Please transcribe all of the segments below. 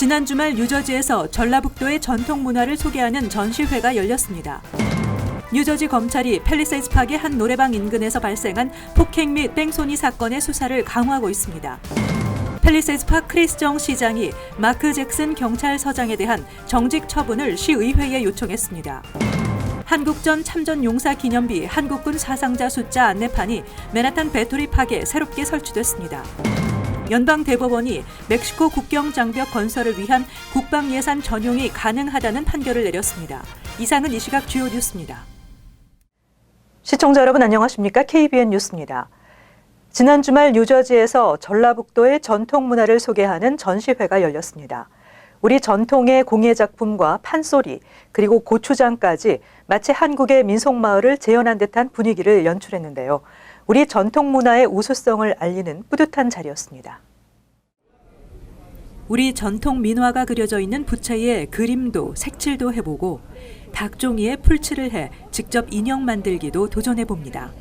지난 주말 뉴저지에서 전라북도의 전통 문화를 소개하는 전시회가 열렸습니다. 뉴저지 검찰이 팰리세이드 파크의 한 노래방 인근에서 발생한 폭행 및 뺑소니 사건의 수사를 강화하고 있습니다. 팰리세이드 파크 크리스 정 시장이 마크 잭슨 경찰서장에 대한 정직 처분을 시의회에 요청했습니다. 한국전 참전용사 기념비 한국군 사상자 숫자 안내판이 맨하탄 배터리 파크에 새롭게 설치됐습니다. 연방대법원이 멕시코 국경 장벽 건설을 위한 국방 예산 전용이 가능하다는 판결을 내렸습니다. 이상은 이 시각 주요 뉴스입니다. 시청자 여러분 안녕하십니까? KBN 뉴스입니다. 지난 주말 뉴저지에서 전라북도의 전통 문화를 소개하는 전시회가 열렸습니다. 우리 전통의 공예 작품과 판소리 그리고 고추장까지 마치 한국의 민속마을을 재현한 듯한 분위기를 연출했는데요. 우리 전통 문화의 우수성을 알리는 뿌듯한 자리였습니다. 우리 전통 민화가 그려져 있는 부채에 그림도 색칠도 해보고 닭종이에 풀칠을 해 직접 인형 만들기도 도전해봅니다.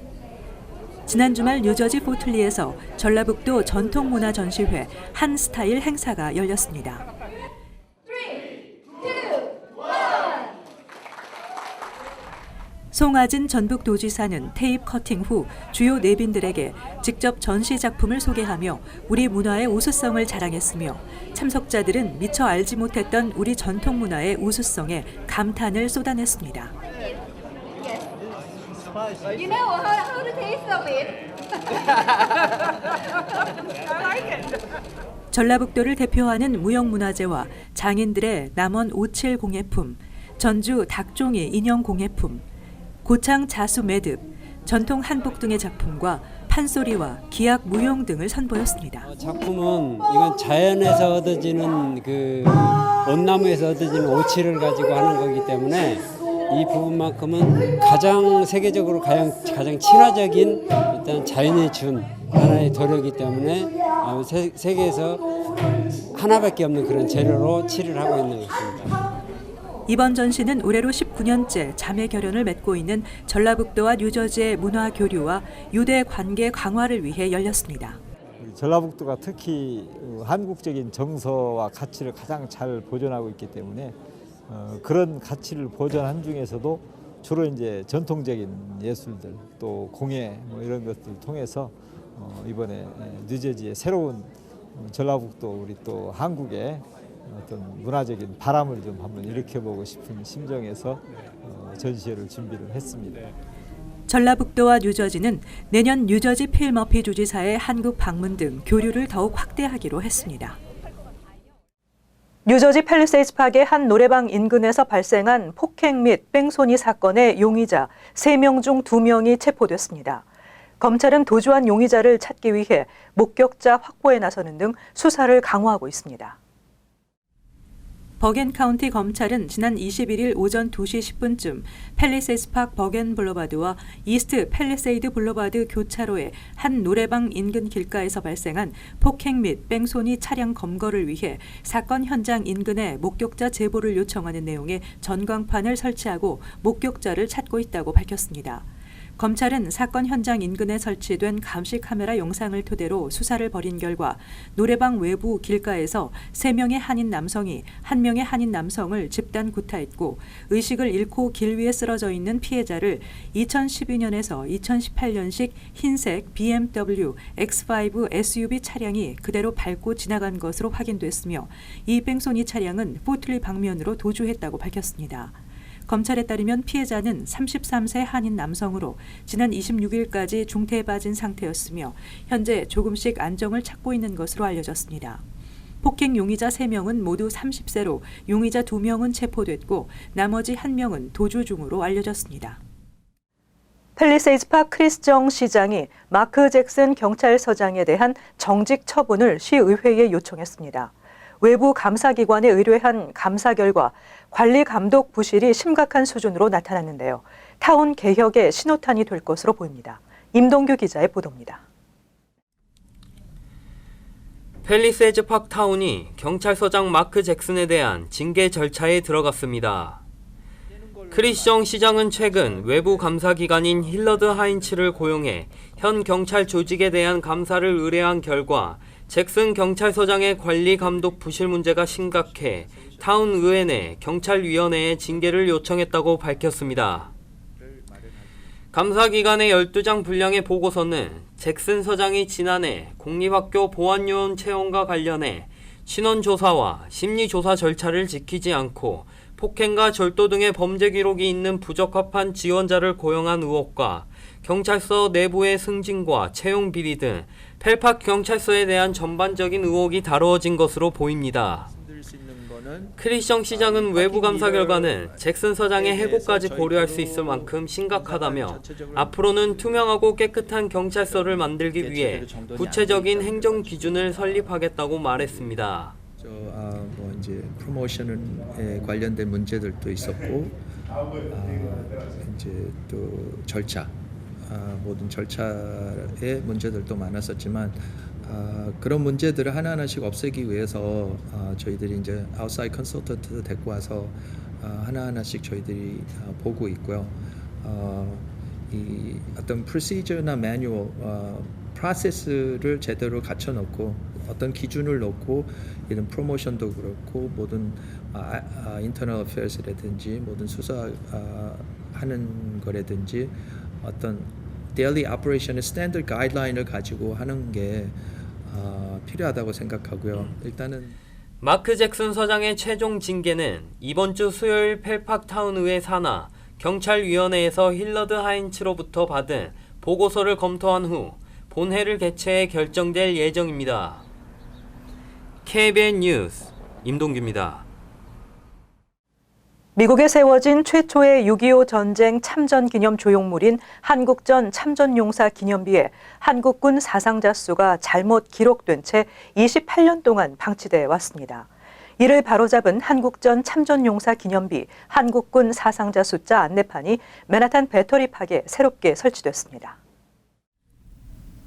지난 주말 뉴저지 포틀리에서 전라북도 전통문화 전시회 한 스타일 행사가 열렸습니다. 송아진 전북도지사는 테이프 커팅 후 주요 내빈들에게 직접 전시 작품을 소개하며 우리 문화의 우수성을 자랑했으며 참석자들은 미처 알지 못했던 우리 전통 문화의 우수성에 감탄을 쏟아냈습니다. You know how to taste of it. I like it. 전라북도를 대표하는 무형문화재와 장인들의 남원 오칠 공예품, 전주 닭종이 인형 공예품, 고창 자수 매듭, 전통 한복 등의 작품과 판소리와 기악 무용 등을 선보였습니다. 작품은 이건 자연에서 얻어지는 그 온나무에서 얻어지는 오칠을 가지고 하는 거기 때문에 이 부분만큼은 가장 세계적으로 가장 친화적인 일단 자연이 준 하나의 도료이기 때문에 세계에서 하나밖에 없는 그런 재료로 칠을 하고 있는 것입니다. 이번 전시는 올해로 19년째 자매 결연을 맺고 있는 전라북도와 뉴저지의 문화 교류와 유대 관계 강화를 위해 열렸습니다. 전라북도가 특히 한국적인 정서와 가치를 가장 잘 보존하고 있기 때문에 그런 가치를 보존한 중에서도 주로 이제 전통적인 예술들 또 공예 이런 것들을 통해서 이번에 뉴저지의 새로운 전라북도 우리 또 한국의 어떤 문화적인 바람을 좀 한번 일으켜보고 싶은 심정에서 전시회를 준비를 했습니다. 전라북도와 뉴저지는 내년 뉴저지 필 머피 주지사의 한국 방문 등 교류를 더욱 확대하기로 했습니다. 뉴저지 팰리세이드 파크의 한 노래방 인근에서 발생한 폭행 및 뺑소니 사건의 용의자 3명 중 2명이 체포됐습니다. 검찰은 도주한 용의자를 찾기 위해 목격자 확보에 나서는 등 수사를 강화하고 있습니다. 버겐 카운티 검찰은 지난 21일 오전 2시 10분쯤 팰리세이드 파크 버겐 블러바드와 이스트 팰리세이드 블러바드 교차로의 한 노래방 인근 길가에서 발생한 폭행 및 뺑소니 차량 검거를 위해 사건 현장 인근에 목격자 제보를 요청하는 내용의 전광판을 설치하고 목격자를 찾고 있다고 밝혔습니다. 검찰은 사건 현장 인근에 설치된 감시 카메라 영상을 토대로 수사를 벌인 결과 노래방 외부 길가에서 3명의 한인 남성이 1명의 한인 남성을 집단 구타했고 의식을 잃고 길 위에 쓰러져 있는 피해자를 2012년에서 2018년식 흰색 BMW X5 SUV 차량이 그대로 밟고 지나간 것으로 확인됐으며 이 뺑소니 차량은 포틀리 방면으로 도주했다고 밝혔습니다. 검찰에 따르면 피해자는 33세 한인 남성으로 지난 26일까지 중태에 빠진 상태였으며 현재 조금씩 안정을 찾고 있는 것으로 알려졌습니다. 폭행 용의자 3명은 모두 30세로 용의자 2명은 체포됐고 나머지 1명은 도주 중으로 알려졌습니다. 팰리세이드 파크 크리스 정 시장이 마크 잭슨 경찰서장에 대한 정직 처분을 시의회에 요청했습니다. 외부 감사기관에 의뢰한 감사 결과 관리 감독 부실이 심각한 수준으로 나타났는데요. 타운 개혁의 신호탄이 될 것으로 보입니다. 임동규 기자의 보도입니다. 팰리세이드 파크 타운이 경찰서장 마크 잭슨에 대한 징계 절차에 들어갔습니다. 크리스 정 시장은 최근 외부 감사기관인 힐러드 하인츠를 고용해 현 경찰 조직에 대한 감사를 의뢰한 결과 잭슨 경찰서장의 관리 감독 부실 문제가 심각해 타운 의회 내 경찰위원회에 징계를 요청했다고 밝혔습니다. 감사기관의 12장 분량의 보고서는 잭슨 서장이 지난해 공립학교 보안요원 채용과 관련해 신원조사와 심리조사 절차를 지키지 않고 폭행과 절도 등의 범죄 기록이 있는 부적합한 지원자를 고용한 의혹과 경찰서 내부의 승진과 채용 비리 등 펠팍 경찰서에 대한 전반적인 의혹이 다루어진 것으로 보입니다. 크리스정 시장은 외부 감사 결과는 잭슨 서장의 해고까지 고려할 수 있을 만큼 심각하다며 앞으로는 투명하고 깨끗한 경찰서를 만들기 위해 구체적인 행정 기준을 설립하겠다고 말했습니다. 이제 프로모션에 관련된 문제들도 있었고, 이제 또 절차, 모든 절차의 문제들도 많았었지만. 그런 문제들을 하나하나씩 없애기 위해서 저희들이 이제 아웃사이드 컨설턴트도 데리고 와서 하나하나씩 저희들이 보고 있고요. 이 어떤 프로시저나 매뉴얼, 프로세스를 제대로 갖춰놓고 어떤 기준을 놓고 이런 프로모션도 그렇고 모든 인터널 어페어스라든지 모든 수사하는 거라든지 어떤 데일리 오퍼레이션의 스탠더드 가이드라인을 가지고 하는 게 필요하다고 생각하고요. 일단은 마크 잭슨 서장의 최종 징계는 이번 주 수요일 펠팍 타운의회 산하 경찰위원회에서 힐러드 하인츠로부터 받은 보고서를 검토한 후 본회를 개최해 결정될 예정입니다. KBN 뉴스 임동규입니다. 미국에 세워진 최초의 6.25 전쟁 참전 기념 조형물인 한국전 참전용사 기념비에 한국군 사상자 수가 잘못 기록된 채 28년 동안 방치돼 왔습니다. 이를 바로잡은 한국전 참전용사 기념비 한국군 사상자 숫자 안내판이 맨하탄 배터리팍에 새롭게 설치됐습니다.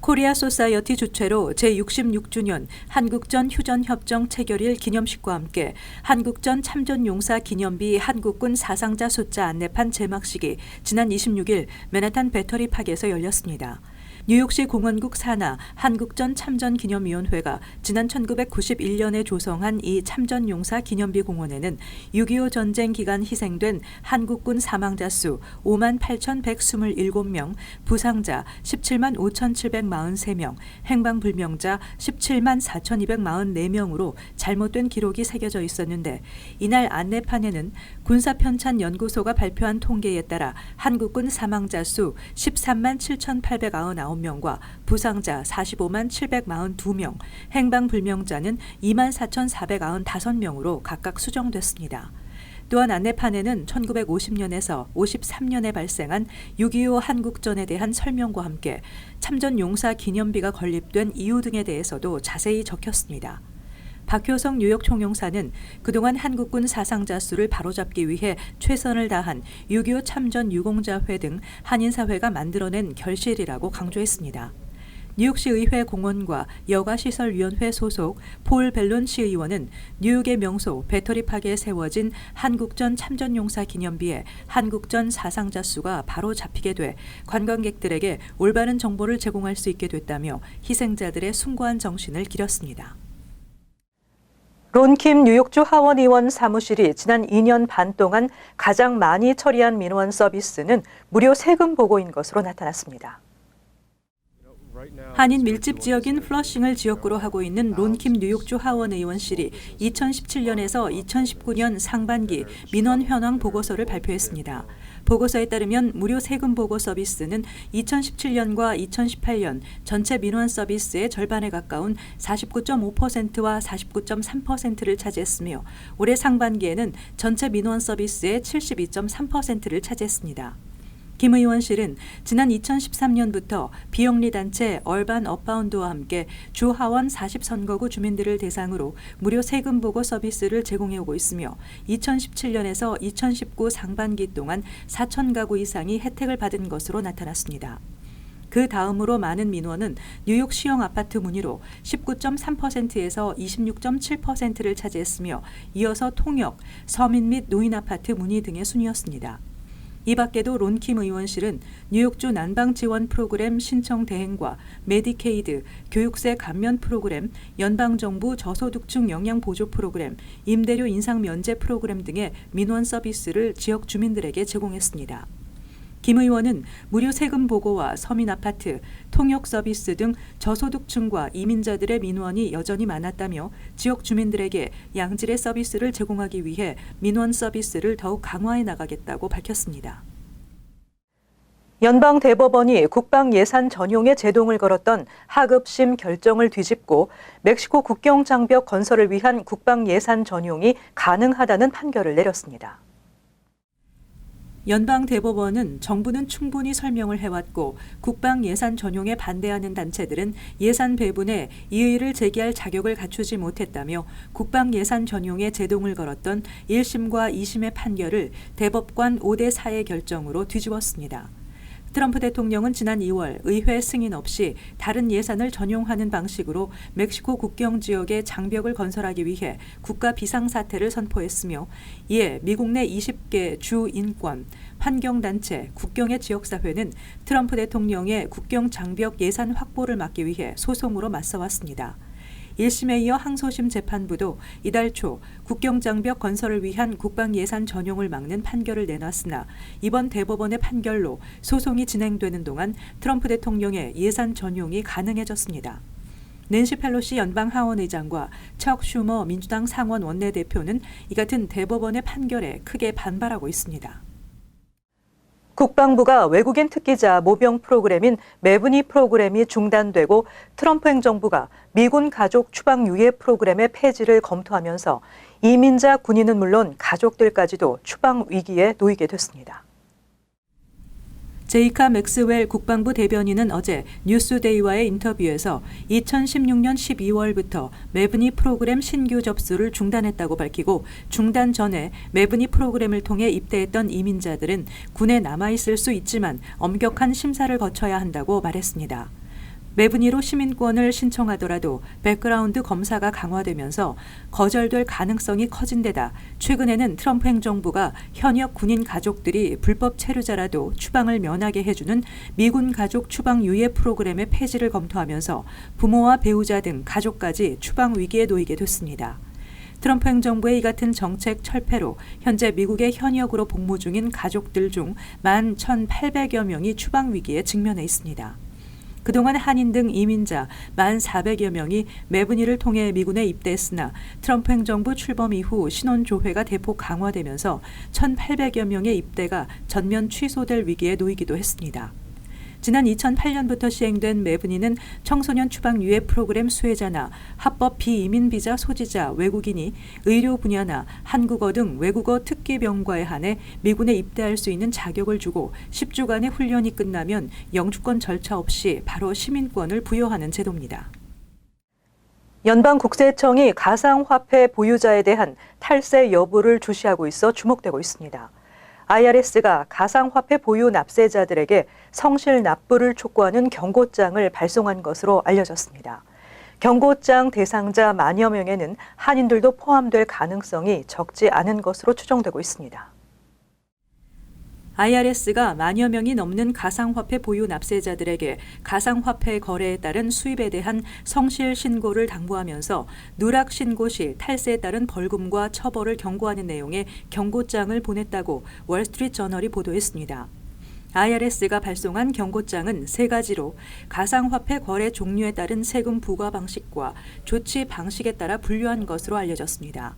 코리아 소사이어티 주최로 제66주년 한국전 휴전협정 체결일 기념식과 함께 한국전 참전용사 기념비 한국군 사상자 숫자 안내판 제막식이 지난 26일 맨하탄 배터리팍에서 열렸습니다. 뉴욕시 공원국 산하 한국전 참전기념위원회가 지난 1991년에 조성한 이 참전용사 기념비 공원에는 6.25 전쟁 기간 희생된 한국군 사망자 수 58,127명, 부상자 17만 5,743명, 행방불명자 17만 4,244명으로 잘못된 기록이 새겨져 있었는데 이날 안내판에는 군사편찬연구소가 발표한 통계에 따라 한국군 사망자 수 13만 7,899명과 부상자 45만 742명, 행방불명자는 2만 4,495명으로 각각 수정됐습니다. 또한 안내판에는 1950년에서 53년에 발생한 6.25 한국전에 대한 설명과 함께 참전용사 기념비가 건립된 이유 등에 대해서도 자세히 적혔습니다. 박효성 뉴욕 총영사는 그동안 한국군 사상자 수를 바로잡기 위해 최선을 다한 6.25 참전 유공자회 등 한인사회가 만들어낸 결실이라고 강조했습니다. 뉴욕시 의회 공원과 여가시설위원회 소속 폴 벨론 시의원은 뉴욕의 명소 배터리팍에 세워진 한국전 참전용사 기념비에 한국전 사상자 수가 바로 잡히게 돼 관광객들에게 올바른 정보를 제공할 수 있게 됐다며 희생자들의 숭고한 정신을 기렸습니다. 론킴 뉴욕주 하원 의원 사무실이 지난 2년 반 동안 가장 많이 처리한 민원 서비스는 무료 세금 보고인 것으로 나타났습니다. 한인 밀집 지역인 플러싱을 지역구로 하고 있는 론킴 뉴욕주 하원 의원실이 2017년에서 2019년 상반기 민원 현황 보고서를 발표했습니다. 보고서에 따르면 무료 세금 보고 서비스는 2017년과 2018년 전체 민원 서비스의 절반에 가까운 49.5%와 49.3%를 차지했으며 올해 상반기에는 전체 민원 서비스의 72.3%를 차지했습니다. 김 의원실은 지난 2013년부터 비영리단체 얼반 업바운드와 함께 주 하원 40선거구 주민들을 대상으로 무료 세금 보고 서비스를 제공해오고 있으며 2017년에서 2019 상반기 동안 4,000가구 이상이 혜택을 받은 것으로 나타났습니다. 그 다음으로 많은 민원은 뉴욕 시형 아파트 문의로 19.3%에서 26.7%를 차지했으며 이어서 통역, 서민 및 노인 아파트 문의 등의 순이었습니다. 이 밖에도 론킴 의원실은 뉴욕주 난방 지원 프로그램 신청 대행과 메디케이드, 교육세 감면 프로그램, 연방정부 저소득층 영양 보조 프로그램, 임대료 인상 면제 프로그램 등의 민원 서비스를 지역 주민들에게 제공했습니다. 김 의원은 무료 세금 보고와 서민 아파트, 통역 서비스 등 저소득층과 이민자들의 민원이 여전히 많았다며 지역 주민들에게 양질의 서비스를 제공하기 위해 민원 서비스를 더욱 강화해 나가겠다고 밝혔습니다. 연방대법원이 국방예산 전용에 제동을 걸었던 하급심 결정을 뒤집고 멕시코 국경 장벽 건설을 위한 국방예산 전용이 가능하다는 판결을 내렸습니다. 연방대법원은 정부는 충분히 설명을 해왔고 국방 예산 전용에 반대하는 단체들은 예산 배분에 이의를 제기할 자격을 갖추지 못했다며 국방 예산 전용에 제동을 걸었던 1심과 2심의 판결을 대법관 5대4의 결정으로 뒤집었습니다. 트럼프 대통령은 지난 2월 의회 승인 없이 다른 예산을 전용하는 방식으로 멕시코 국경 지역에 장벽을 건설하기 위해 국가 비상사태를 선포했으며 이에 미국 내 20개 주 인권, 환경단체, 국경의 지역사회는 트럼프 대통령의 국경 장벽 예산 확보를 막기 위해 소송으로 맞서왔습니다. 1심에 이어 항소심 재판부도 이달 초 국경장벽 건설을 위한 국방예산 전용을 막는 판결을 내놨으나 이번 대법원의 판결로 소송이 진행되는 동안 트럼프 대통령의 예산 전용이 가능해졌습니다. 낸시 펠로시 연방 하원의장과 척 슈머 민주당 상원 원내대표는 이 같은 대법원의 판결에 크게 반발하고 있습니다. 국방부가 외국인 특기자 모병 프로그램인 매분이 프로그램이 중단되고 트럼프 행정부가 미군 가족 추방 유예 프로그램의 폐지를 검토하면서 이민자 군인은 물론 가족들까지도 추방 위기에 놓이게 됐습니다. 제이카 맥스웰 국방부 대변인은 어제 뉴스데이와의 인터뷰에서 2016년 12월부터 매분이 프로그램 신규 접수를 중단했다고 밝히고 중단 전에 매분이 프로그램을 통해 입대했던 이민자들은 군에 남아있을 수 있지만 엄격한 심사를 거쳐야 한다고 말했습니다. 매분이로 시민권을 신청하더라도 백그라운드 검사가 강화되면서 거절될 가능성이 커진 데다 최근에는 트럼프 행정부가 현역 군인 가족들이 불법 체류자라도 추방을 면하게 해주는 미군 가족 추방 유예 프로그램의 폐지를 검토하면서 부모와 배우자 등 가족까지 추방 위기에 놓이게 됐습니다. 트럼프 행정부의 이 같은 정책 철폐로 현재 미국의 현역으로 복무 중인 가족들 중 11,800여 명이 추방 위기에 직면해 있습니다. 그동안 한인 등 이민자 1,400여 명이 매분이를 통해 미군에 입대했으나 트럼프 행정부 출범 이후 신원 조회가 대폭 강화되면서 1,800여 명의 입대가 전면 취소될 위기에 놓이기도 했습니다. 지난 2008년부터 시행된 매분이는 청소년 추방 유예 프로그램 수혜자나 합법 비이민 비자 소지자 외국인이 의료 분야나 한국어 등 외국어 특기 병과에 한해 미군에 입대할 수 있는 자격을 주고 10주간의 훈련이 끝나면 영주권 절차 없이 바로 시민권을 부여하는 제도입니다. 연방국세청이 가상화폐 보유자에 대한 탈세 여부를 주시하고 있어 주목되고 있습니다. IRS가 가상화폐 보유 납세자들에게 성실 납부를 촉구하는 경고장을 발송한 것으로 알려졌습니다. 경고장 대상자 만여 명에는 한인들도 포함될 가능성이 적지 않은 것으로 추정되고 있습니다. IRS가 만여 명이 넘는 가상화폐 보유 납세자들에게 가상화폐 거래에 따른 수입에 대한 성실 신고를 당부하면서 누락 신고 시 탈세에 따른 벌금과 처벌을 경고하는 내용의 경고장을 보냈다고 월스트리트저널이 보도했습니다. IRS가 발송한 경고장은 3가지로 가상화폐 거래 종류에 따른 세금 부과 방식과 조치 방식에 따라 분류한 것으로 알려졌습니다.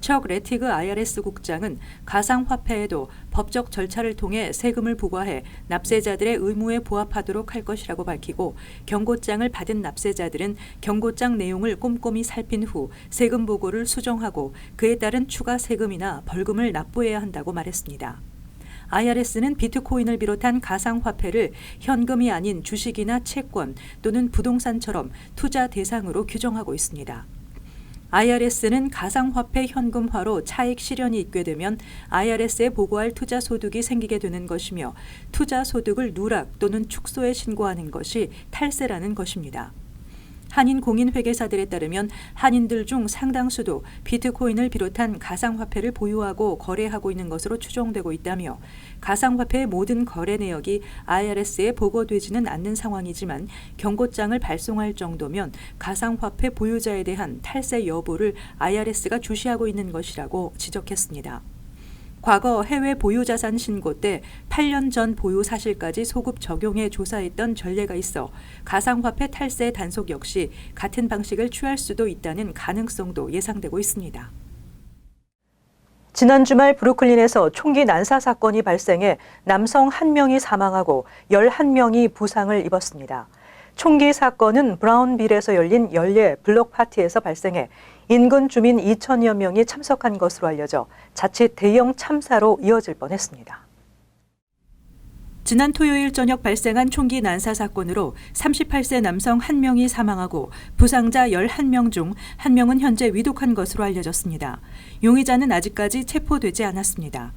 척 레티그 IRS 국장은 가상화폐에도 법적 절차를 통해 세금을 부과해 납세자들의 의무에 부합하도록 할 것이라고 밝히고 경고장을 받은 납세자들은 경고장 내용을 꼼꼼히 살핀 후 세금 보고를 수정하고 그에 따른 추가 세금이나 벌금을 납부해야 한다고 말했습니다. IRS는 비트코인을 비롯한 가상화폐를 현금이 아닌 주식이나 채권 또는 부동산처럼 투자 대상으로 규정하고 있습니다. IRS는 가상화폐 현금화로 차익 실현이 있게 되면 IRS에 보고할 투자 소득이 생기게 되는 것이며 투자 소득을 누락 또는 축소해 신고하는 것이 탈세라는 것입니다. 한인 공인회계사들에 따르면 한인들 중 상당수도 비트코인을 비롯한 가상화폐를 보유하고 거래하고 있는 것으로 추정되고 있다며 가상화폐의 모든 거래 내역이 IRS에 보고되지는 않는 상황이지만 경고장을 발송할 정도면 가상화폐 보유자에 대한 탈세 여부를 IRS가 주시하고 있는 것이라고 지적했습니다. 과거 해외 보유자산 신고 때 8년 전 보유 사실까지 소급 적용해 조사했던 전례가 있어 가상화폐 탈세 단속 역시 같은 방식을 취할 수도 있다는 가능성도 예상되고 있습니다. 지난 주말 브루클린에서 총기 난사 사건이 발생해 남성 1명이 사망하고 11명이 부상을 입었습니다. 총기 사건은 브라운빌에서 열린 연례 블록 파티에서 발생해 인근 주민 2천여 명이 참석한 것으로 알려져 자칫 대형 참사로 이어질 뻔했습니다. 지난 토요일 저녁 발생한 총기 난사 사건으로 38세 남성 1명이 사망하고 부상자 11명 중 1명은 현재 위독한 것으로 알려졌습니다. 용의자는 아직까지 체포되지 않았습니다.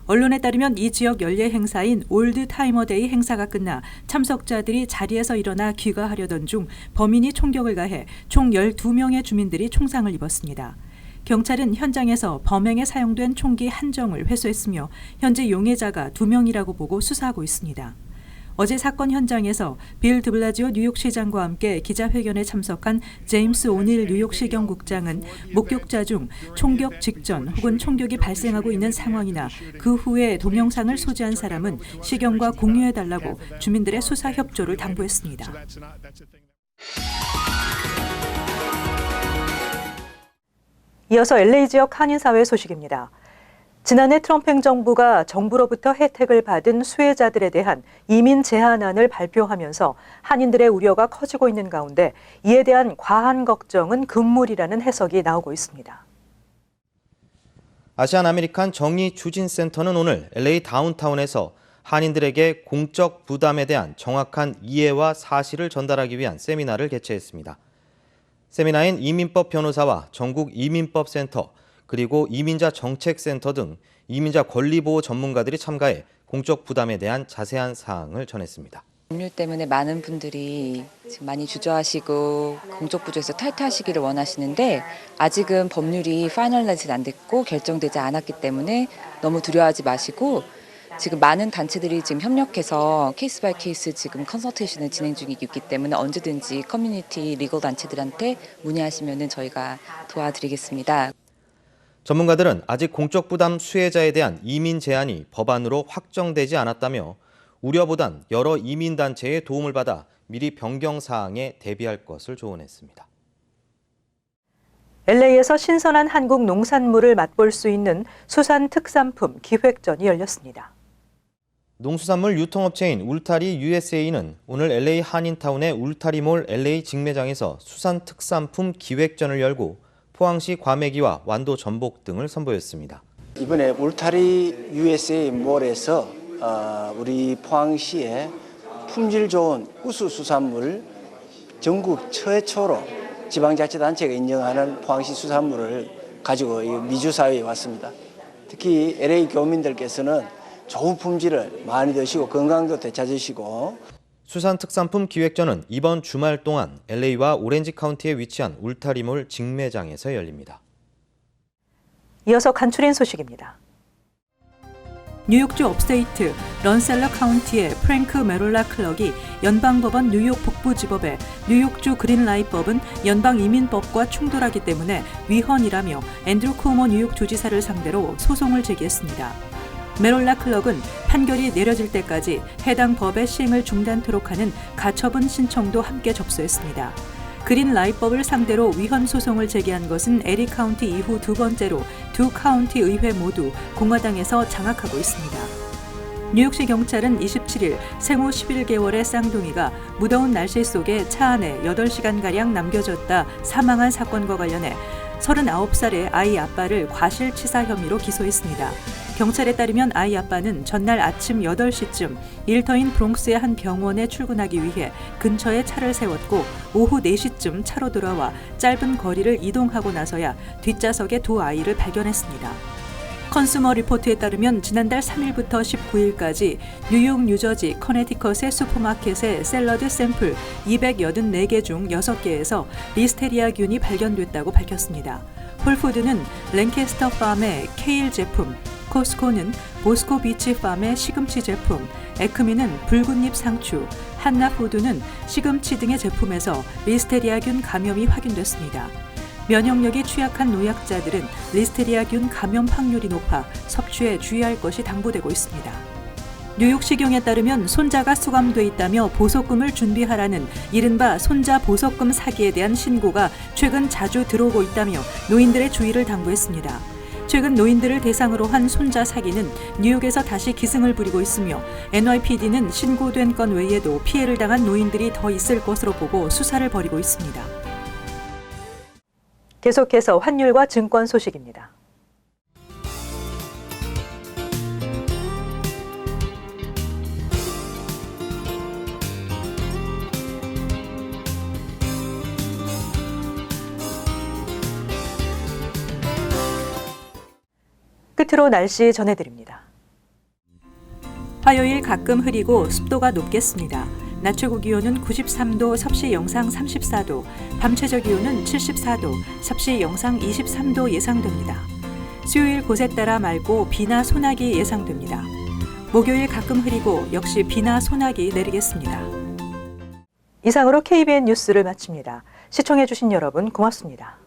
언론에 따르면 이 지역 연례 행사인 올드타이머데이 행사가 끝나 참석자들이 자리에서 일어나 귀가하려던 중 범인이 총격을 가해 총 12명의 주민들이 총상을 입었습니다. 경찰은 현장에서 범행에 사용된 총기 한정을 회수했으며 현재 용의자가 2명이라고 보고 수사하고 있습니다. 어제 사건 현장에서 빌 드블라지오 뉴욕시장과 함께 기자회견에 참석한 제임스 오닐 뉴욕시경국장은 목격자 중 총격 직전 혹은 총격이 발생하고 있는 상황이나 그 후에 동영상을 소지한 사람은 시경과 공유해달라고 주민들의 수사 협조를 당부했습니다. 이어서 LA 지역 한인사회 소식입니다. 지난해 트럼프 행정부가 정부로부터 혜택을 받은 수혜자들에 대한 이민 제한안을 발표하면서 한인들의 우려가 커지고 있는 가운데 이에 대한 과한 걱정은 금물이라는 해석이 나오고 있습니다. 아시안 아메리칸 정의 추진센터는 오늘 LA 다운타운에서 한인들에게 공적 부담에 대한 정확한 이해와 사실을 전달하기 위한 세미나를 개최했습니다. 세미나엔 이민법 변호사와 전국 이민법센터, 그리고 이민자 정책센터 등 이민자 권리보호 전문가들이 참가해 공적 부담에 대한 자세한 사항을 전했습니다. 법률 때문에 많은 분들이 지금 많이 주저하시고 공적 부조에서 탈퇴하시기를 원하시는데 아직은 법률이 파이널라이즈 안 됐고 결정되지 않았기 때문에 너무 두려워하지 마시고 지금 많은 단체들이 지금 협력해서 케이스 바이 케이스 지금 컨설테이션을 진행 중이기 때문에 언제든지 커뮤니티 리걸 단체들한테 문의하시면 저희가 도와드리겠습니다. 전문가들은 아직 공적 부담 수혜자에 대한 이민 제한이 법안으로 확정되지 않았다며 우려보단 여러 이민단체의 도움을 받아 미리 변경 사항에 대비할 것을 조언했습니다. LA에서 신선한 한국 농산물을 맛볼 수 있는 수산 특산품 기획전이 열렸습니다. 농수산물 유통업체인 울타리 USA는 오늘 LA 한인타운의 울타리몰 LA 직매장에서 수산 특산품 기획전을 열고 포항시 과메기와 완도 전복 등을 선보였습니다. 이번에 울타리 USA 몰에서 우리 포항시의 품질 좋은 우수 수산물 전국 최초로 지방자치단체가 인정하는 포항시 수산물을 가지고 미주사회에 왔습니다. 특히 LA 교민들께서는 좋은 품질을 많이 드시고 건강도 되찾으시고 수산 특산품 기획전은 이번 주말 동안 LA와 오렌지 카운티에 위치한 울타리몰 직매장에서 열립니다. 이어서 간추린 소식입니다. 뉴욕주 업스테이트 런셀러 카운티의 프랭크 메롤라 클럭이 연방법원 뉴욕 북부지법에 뉴욕주 그린라이트법은 연방이민법과 충돌하기 때문에 위헌이라며 앤드루 쿠오모 뉴욕 주지사를 상대로 소송을 제기했습니다. 메롤라 클럭은 판결이 내려질 때까지 해당 법의 시행을 중단토록 하는 가처분 신청도 함께 접수했습니다. 그린라이트법을 상대로 위헌 소송을 제기한 것은 에리 카운티 이후 두 번째로 두 카운티 의회 모두 공화당에서 장악하고 있습니다. 뉴욕시 경찰은 27일 생후 11개월의 쌍둥이가 무더운 날씨 속에 차 안에 8시간가량 남겨졌다 사망한 사건과 관련해 39살의 아이 아빠를 과실치사 혐의로 기소했습니다. 경찰에 따르면 아이 아빠는 전날 아침 8시쯤 일터인 브롱스의 한 병원에 출근하기 위해 근처에 차를 세웠고 오후 4시쯤 차로 돌아와 짧은 거리를 이동하고 나서야 뒷좌석에 두 아이를 발견했습니다. 컨슈머 리포트에 따르면 지난달 3일부터 19일까지 뉴욕, 뉴저지, 커네티컷의 슈퍼마켓의 샐러드 샘플 284개 중 6개에서 리스테리아균이 발견됐다고 밝혔습니다. 홀푸드는 랭캐스터 팜의 케일 제품, 코스코는 보스코 비치 팜의 시금치 제품, 에크미는 붉은잎 상추, 한나푸드는 시금치 등의 제품에서 리스테리아균 감염이 확인됐습니다. 면역력이 취약한 노약자들은 리스테리아균 감염 확률이 높아 섭취에 주의할 것이 당부되고 있습니다. 뉴욕시경에 따르면 손자가 수감돼 있다며 보석금을 준비하라는 이른바 손자 보석금 사기에 대한 신고가 최근 자주 들어오고 있다며 노인들의 주의를 당부했습니다. 최근 노인들을 대상으로 한 손자 사기는 뉴욕에서 다시 기승을 부리고 있으며 NYPD는 신고된 건 외에도 피해를 당한 노인들이 더 있을 것으로 보고 수사를 벌이고 있습니다. 계속해서 환율과 증권 소식입니다. 끝으로 날씨 전해드립니다. 화요일 가끔 흐리고 습도가 높겠습니다. 낮 최고 기온은 93도, 섭씨 영상 34도, 밤 최저 기온은 74도, 섭씨 영상 23도 예상됩니다. 수요일 곳에 따라 맑고 비나 소나기 예상됩니다. 목요일 가끔 흐리고 역시 비나 소나기 내리겠습니다. 이상으로 KBN 뉴스를 마칩니다. 시청해주신 여러분 고맙습니다.